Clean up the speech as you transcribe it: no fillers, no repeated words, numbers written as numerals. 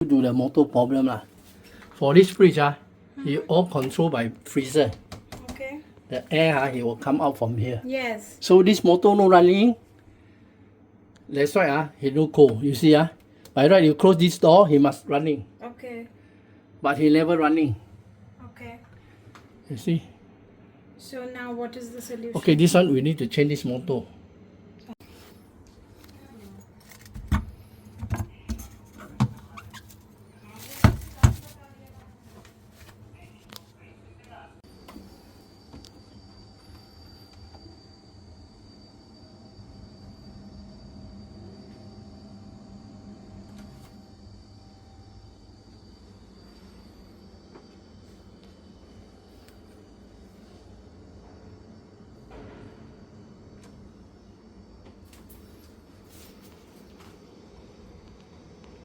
to the motor problem lah. For this fridge he all controlled by freezer. Okay. The air it will come out from here. Yes. So this motor no running. That's why he no cold. You see by right you close this door, he must running. Okay. But he never running. Okay. You see? So now what is the solution? Okay, this one we need to change this motor.